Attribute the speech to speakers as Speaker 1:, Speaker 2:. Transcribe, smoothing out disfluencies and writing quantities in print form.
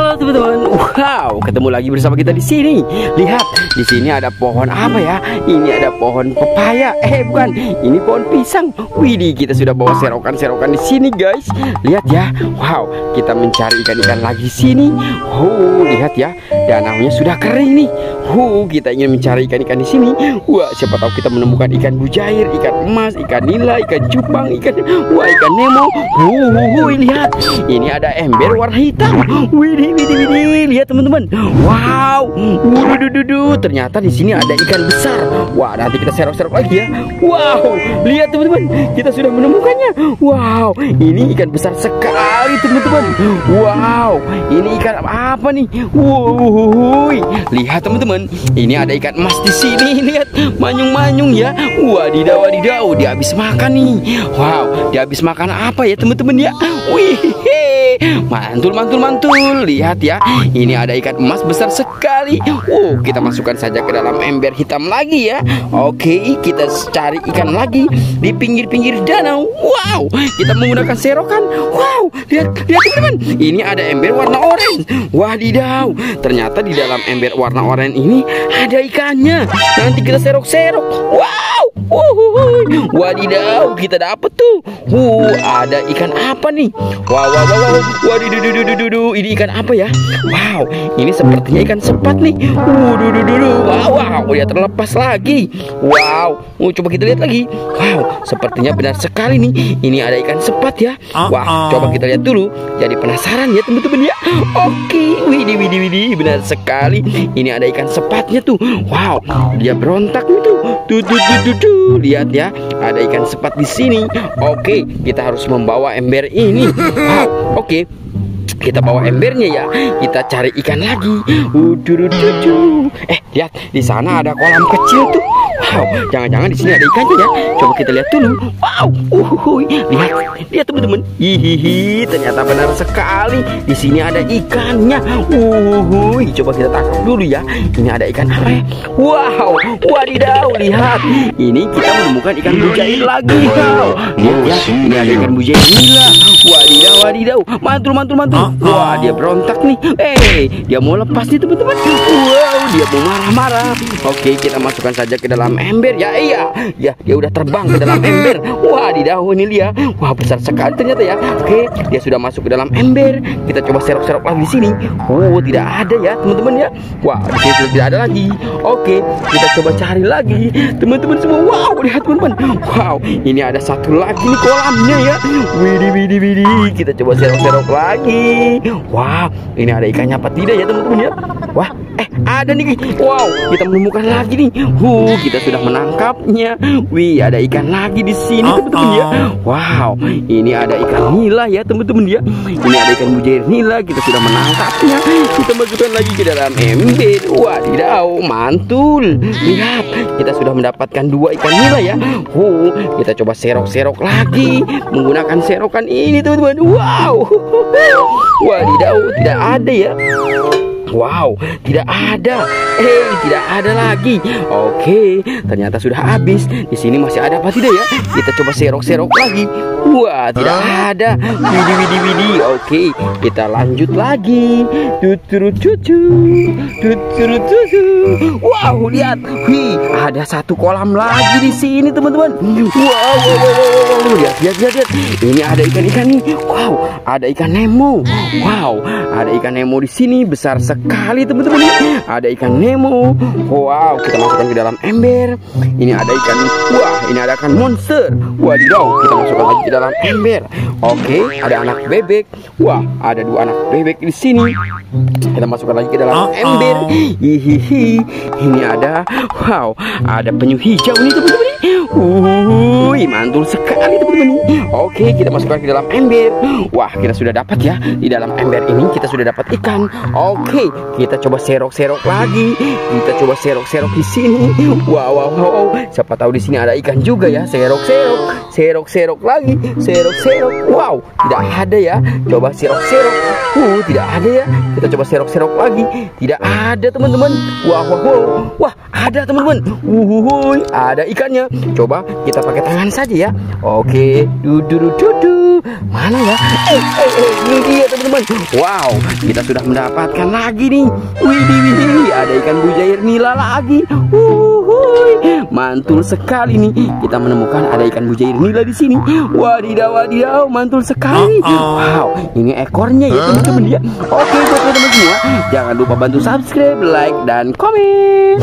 Speaker 1: Halo teman-teman, wow, ketemu lagi bersama kita di sini. Lihat, di sini ada pohon apa ya? Ini ada pohon pepaya. Bukan, ini pohon pisang. Widih, kita sudah bawa serokan-serokan di sini, guys. Lihat ya, wow, kita mencari ikan-ikan lagi di sini. Lihat ya, danaunya sudah kering nih. Kita ingin mencari ikan-ikan di sini. Wah, siapa tahu kita menemukan ikan mujair, ikan emas, ikan nila, ikan cupang, ikan Nemo. Lihat, ini ada ember warna hitam. Widih, lihat teman-teman. Wow, ternyata di sini ada ikan besar. Wah, nanti kita serok-serok lagi ya. Wow, lihat teman-teman, kita sudah menemukannya. Wow, ini ikan besar sekali teman-teman. Wow, ini ikan apa nih? Lihat teman-teman, ini ada ikan emas di sini. Lihat, manyung-manyung ya. Wadidaw, dia habis makan nih. Wow, dia habis makan apa ya teman-teman ya? Mantul. Lihat ya, ini ada ikan emas besar sekali. Kita masukkan saja ke dalam ember hitam lagi ya. Oke, kita cari ikan lagi di pinggir-pinggir danau. Wow, kita menggunakan serokan. Wow, lihat teman-teman, ini ada ember warna oranye. Wadidaw, ternyata di dalam ember warna oranye ini ada ikannya. Nanti kita serok-serok. Wow, wadidaw, kita dapet tuh. Ada ikan apa nih? Wow, wadiduh, ini ikan apa ya? Wow, ini sepertinya ikan sepat nih. Wow, dia terlepas lagi. Wow, coba kita lihat lagi. Wow, sepertinya benar sekali nih. Ini ada ikan sepat ya. Wah, coba kita lihat dulu. Jadi penasaran ya teman-teman ya. Oke, widih, benar sekali. Ini ada ikan sepatnya tuh. Wow, dia berontak nih tuh. Lihat ya, ada ikan sepat di sini. Oke, kita harus membawa ember ini. Wow, oke. Kita bawa embernya ya. Kita cari ikan lagi. Lihat, di sana ada kolam kecil tuh. Wow, jangan-jangan di sini ada ikannya ya. Coba kita lihat dulu. Wow, lihat teman-teman. Ternyata benar sekali. Di sini ada ikannya. Coba kita tangkap dulu ya. Ini ada ikan apa ya? Wow, wadidaw, lihat. Ini kita menemukan ikan mujair lagi. Wow, lihat ya. Ini ada ikan mujair nila. Wadidaw. Mantul. Wah, dia berontak nih. Dia mau lepas nih teman-teman. Wow, dia mau marah-marah. Oke, kita masukkan saja ke dalam ember ya. Iya, dia udah terbang ke dalam ember. Wadidaw, ini dia. Wah, besar sekali ternyata ya. Oke, dia sudah masuk ke dalam ember. Kita coba serok-serok lagi di sini. Tidak ada ya teman-teman ya. Wah, di sini sudah tidak ada lagi. Oke, kita coba cari lagi teman-teman semua. Wow, lihat teman-teman. Wow, ini ada satu lagi nih kolamnya ya. Widih. Kita coba serok-serok lagi. Wow, ini ada ikannya apa tidak ya teman-teman ya? Wah, ada nih. Wow, kita menemukan lagi nih. Kita sudah menangkapnya. Wih, ada ikan lagi di sini teman-teman ya. Wow, ini ada ikan nila ya teman-teman ya. Ini ada ikan mujair nila. Kita sudah menangkapnya. Kita masukkan lagi ke dalam ember. Wadidaw, mantul. Lihat, kita sudah mendapatkan 2 ikan nila ya. Kita coba serok-serok lagi menggunakan serokan ini teman-teman. Wow. Wadidaw, tidak ada ya. Wow, tidak ada. Tidak ada lagi. Oke, ternyata sudah habis. Di sini masih ada apa tidak ya? Kita coba serok-serok lagi. Wah, tidak ada. Widih. Oke, kita lanjut lagi. Wow, lihat. Ada satu kolam lagi di sini, teman-teman. Wow. Lihat. Ini ada ikan-ikan nih. Wow, ada ikan Nemo. Wow, ada ikan Nemo di sini besar sekali, teman-teman. Ada ikan Nemo. Wow, kita masukkan ke dalam ember. Ini ada ikan. Wah, ini ada ikan monster. Wadidaw, kita masukkan lagi ke dalam ember. Oke, ada anak bebek. Wah, ada 2 anak bebek di sini. Kita masukkan lagi ke dalam ember. Ini ada. Wow, ada penyu hijau nih teman-teman. Mantul sekali teman-teman. Oke, kita masukkan ke dalam ember. Wah, kita sudah dapat ya. Di dalam ember ini kita sudah dapat ikan. Oke, kita coba serok-serok lagi. Kita coba serok-serok di sini. Wow. Siapa tahu di sini ada ikan juga ya. Serok-serok lagi. Serok-serok. Wow, tidak ada ya. Coba serok-serok. Tidak ada ya. Kita coba serok-serok lagi. Tidak ada teman-teman. Wah, ada teman-teman. Ada ikannya. Coba kita pakai tangan saja ya. Oke, Mana ya? Ini dia teman-teman. Wow, kita sudah mendapatkan lagi nih. Widih, ada ikan bujair nila lagi. Mantul sekali nih. Kita menemukan ada ikan bujair nila di sini. Wadidaw, mantul sekali. Wow, ini ekornya ya teman-teman ya. Oke, buat teman-teman semua, jangan lupa bantu subscribe, like, dan komen.